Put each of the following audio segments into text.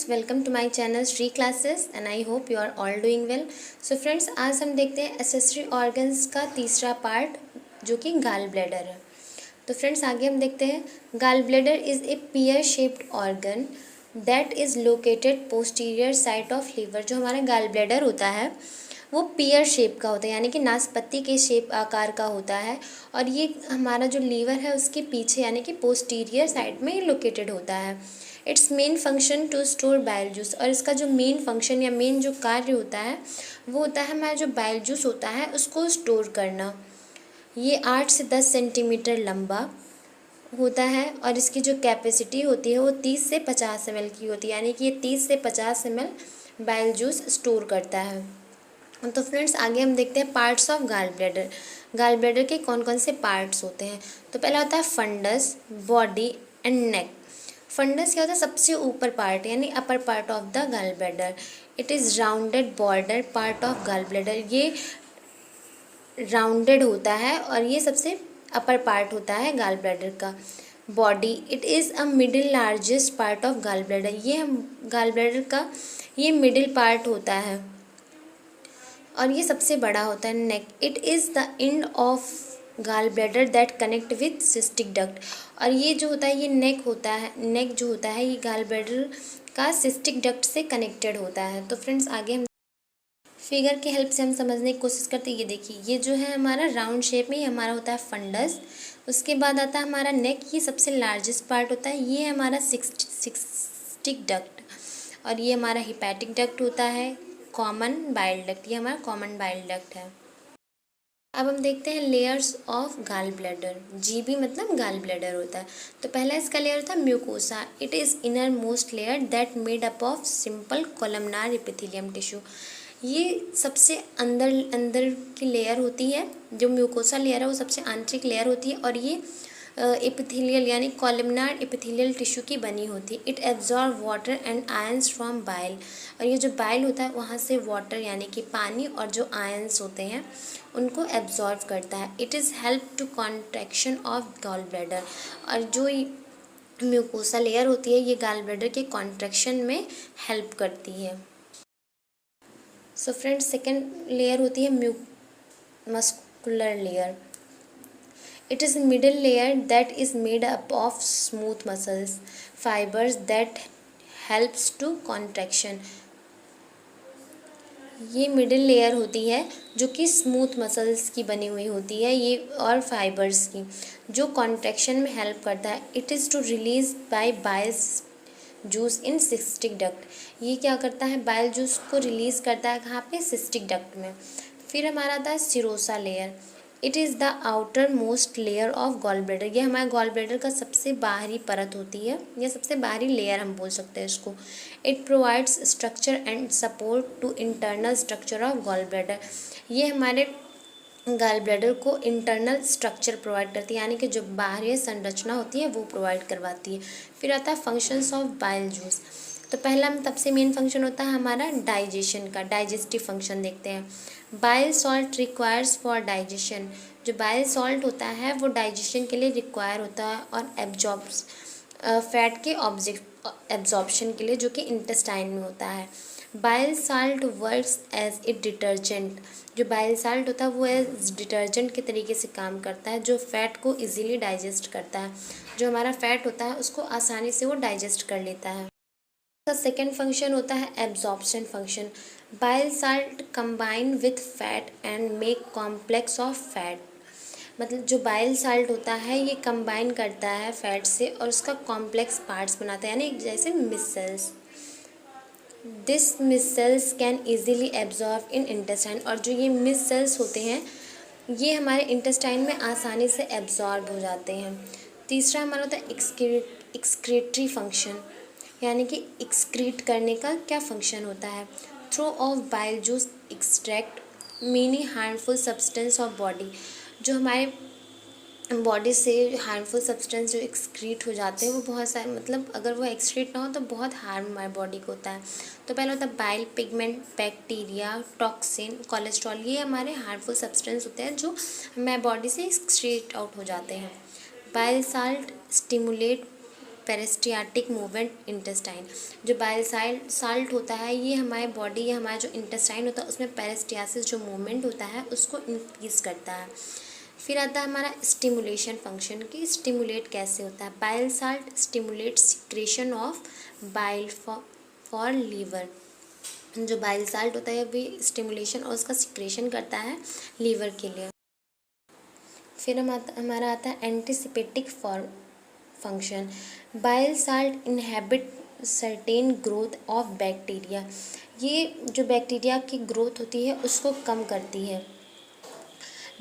Welcome to my channel Shri classes and I hope you are all doing well. So friends, आज हम देखते हैं accessory organs का तीसरा पार्ट जो कि गाल ब्लैडर है। तो फ्रेंड्स, आगे हम देखते हैं gall bladder is a pear shaped organ that is located posterior side of liver. जो हमारा गाल ब्लैडर होता है वो पियर शेप का होता है, यानी कि नाशपत्ती के शेप आकार का होता है और ये हमारा जो लीवर है उसके पीछे यानी कि पोस्टीरियर साइड में लोकेटेड होता है। Its main function to store bile juice, और इसका जो मेन फंक्शन या मेन जो कार्य होता है वो होता है हमारा जो बाइल जूस होता है उसको स्टोर करना। ये 8 से 10 सेंटीमीटर लंबा होता है और इसकी जो कैपेसिटी होती है वो 30 से 50 ml की होती है, यानी कि ये 30 से 50 ml बाइल जूस स्टोर करता है। तो फ्रेंड्स, आगे हम देखते हैं parts of gall bladder. Gall bladder के कौन कौन से पार्ट्स होते हैं। तो पहला होता है fundus, body and neck. Fundus क्या होता है? सबसे ऊपर पार्ट यानी upper part of the gall bladder. It is rounded border part of gall bladder. ये राउंडेड होता है और ये सबसे अपर पार्ट होता है गाल ब्लैडर का। Body, it is a middle largest part of gall bladder. ये गाल ब्लैडर का ये मिडिल पार्ट होता है और ये सबसे बड़ा होता है। Neck, it is the end of gall bladder that connect with cystic duct. और ये जो होता है ये नेक होता है, नेक जो होता है ये गाल ब्लैडर का सिस्टिक डक्ट से कनेक्टेड होता है। तो फ्रेंड्स, आगे हम फिगर की हेल्प से हम समझने की कोशिश करते हैं। ये देखिए, ये जो है हमारा राउंड शेप में, ये हमारा होता है फंडस। उसके बाद आता है हमारा नेक, ये सबसे लार्जेस्ट पार्ट होता है। ये हमारा सिस्टिक डक्ट और ये हमारा हिपैटिक डक्ट होता है। कॉमन बाइल डक्ट, ये हमारा कॉमन बाइल डक्ट है। अब हम देखते हैं layers of gall bladder. GB मतलब गाल ब्लैडर होता है। तो पहला इसका लेयर होता है mucosa. It is inner most layer that made up of simple columnar epithelium tissue. ये सबसे अंदर अंदर की लेयर होती है। जो म्यूकोसा लेयर है वो सबसे आंतरिक लेयर होती है और ये एपिथेलियल यानी कॉलमनार एपिथेलियल टिश्यू की बनी होती है। It absorb water and ions from bile. और ये जो बाइल होता है वहाँ से वाटर यानी कि पानी और जो आयंस होते हैं उनको एब्जॉर्ब करता है। It is help to contraction of gall bladder. और जो म्यूकोसा लेयर होती है ये गाल ब्लैडर के कॉन्ट्रैक्शन में हेल्प करती है। सो फ्रेंड्स, सेकेंड लेयर होती है muscular layer. It is a middle layer that is made up of smooth muscles fibers that helps to contraction। ये मिडिल लेयर होती है जो कि स्मूथ मसल्स की बनी हुई होती है ये और फाइबर्स की, जो कॉन्ट्रैक्शन में हेल्प करता है। It is to release by bile juice in cystic duct. ये क्या करता है? बाइल जूस को रिलीज़ करता है कहाँ पे? सिस्टिक डक्ट में। फिर हमारा आता है serosa layer. It is the outermost layer of gall bladder. ये हमारे गॉल ब्लैडर का सबसे बाहरी परत होती है, या सबसे बाहरी लेयर हम बोल सकते हैं इसको। It provides structure and support to internal structure of gall bladder. ये हमारे गाल ब्लैडर को इंटरनल स्ट्रक्चर प्रोवाइड करती है, यानी कि जो बाहरी संरचना होती है वो प्रोवाइड करवाती है। फिर आता है फंक्शंस ऑफ बाइल जूस। तो पहला सबसे मेन फंक्शन होता है हमारा डाइजेशन का, डाइजेस्टिव फंक्शन देखते हैं। Bile salt requires for digestion. जो बाइल सॉल्ट होता है वो डाइजेशन के लिए रिक्वायर होता है और एब्जॉर्ब्स फैट के एब्जॉर्प्शन के लिए, जो कि इंटेस्टाइन में होता है। Bile salt works as a detergent. जो बाइल साल्ट होता है वो एज डिटर्जेंट के तरीके से काम करता है, जो फैट को इजीली डाइजेस्ट करता है। जो हमारा फैट होता है उसको आसानी से वो डाइजेस्ट कर लेता है। का सेकेंड फंक्शन होता है absorption function. Bile salt combine with fat and make complex of fat. मतलब जो बाइल साल्ट होता है ये कंबाइन करता है फैट से और उसका कॉम्प्लेक्स पार्ट्स बनाता है, यानी जैसे micelles. This micelles can easily absorb in intestine. और जो ये मिसल्स होते हैं ये हमारे इंटेस्टाइन में आसानी से एब्जॉर्ब हो जाते हैं। तीसरा हमारा होता है एक्सक्रीटरी फंक्शन, यानी कि एक्सक्रीट करने का क्या फंक्शन होता है। Through of bile juice extract many harmful substance of body. जो हमारे बॉडी से हार्मफुल सब्सटेंस जो एक्सक्रीट हो जाते हैं वो बहुत सारे, मतलब अगर वो एक्सक्रीट ना हो तो बहुत हार्म हमारे बॉडी को होता है। तो पहला होता है bile, pigment, bacteria, toxin, cholesterol. ये हमारे हार्मफुल सब्सटेंस होते हैं जो हमारे बॉडी से एक्सक्रीट आउट हो जाते हैं। Bile salt stimulate peristaltic movement intestine. जो बाइल साल्ट होता है ये हमारे बॉडी या हमारा जो इंटेस्टाइन होता है उसमें पेरिस्टियासिस जो मूवमेंट होता है उसको इंक्रीज करता है। फिर आता है हमारा स्टिमुलेशन फंक्शन कि स्टिमुलेट कैसे होता है। Bile salt stimulate secretion of bile for liver. जो बाइल साल्ट होता है वो स्टिमुलेशन और उसका सिक्रेशन करता है लीवर के लिए। फिर हमारा आता है antiseptic function. Bile salt inhibit certain growth of bacteria. ये जो बैक्टीरिया की ग्रोथ होती है उसको कम करती है।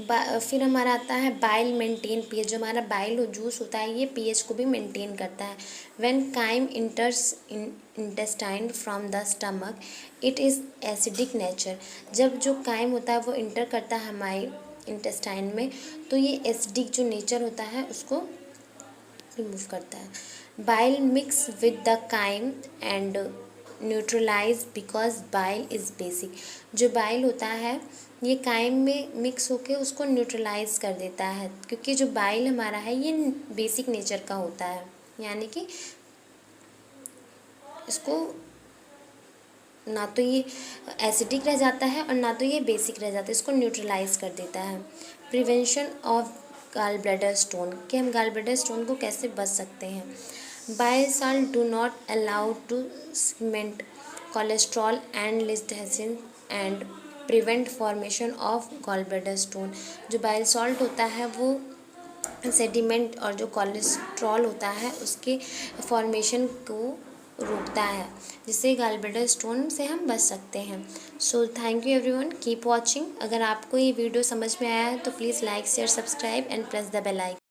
फिर हमारा आता है बाइल मेंटेन पीएच। जो हमारा बाइल जूस होता है ये पीएच को भी मेंटेन करता है। When chyme enters intestine from the stomach it is acidic nature. जब जो काइम होता है वो इंटर करता है हमारे इंटेस्टाइन में तो ये एसिडिक जो नेचर होता है उसको रिमूव करता है। Bile mix with the chyme and neutralize because bile is basic. जो बाइल होता है ये काइम में मिक्स होके उसको न्यूट्रलाइज कर देता है क्योंकि जो बाइल हमारा है ये बेसिक नेचर का होता है, यानी कि इसको ना तो ये एसिडिक रह जाता है और ना तो ये बेसिक रह जाता है, इसको न्यूट्रलाइज कर देता है। Prevention of gall bladder stone कि हम गाल ब्लैडर स्टोन को कैसे बच सकते हैं। Bile salt do not allow to cement cholesterol and lecithin and prevent formation of gall bladder stone. जो बाइल सॉल्ट होता है वो सेडिमेंट और जो कोलेस्ट्रॉल होता है उसके फॉर्मेशन को रोकता है, जिससे गॉल ब्लैडर स्टोन से हम बच सकते हैं। So thank you everyone, keep watching. अगर आपको ये वीडियो समझ में आया है तो please like share subscribe and press the bell icon.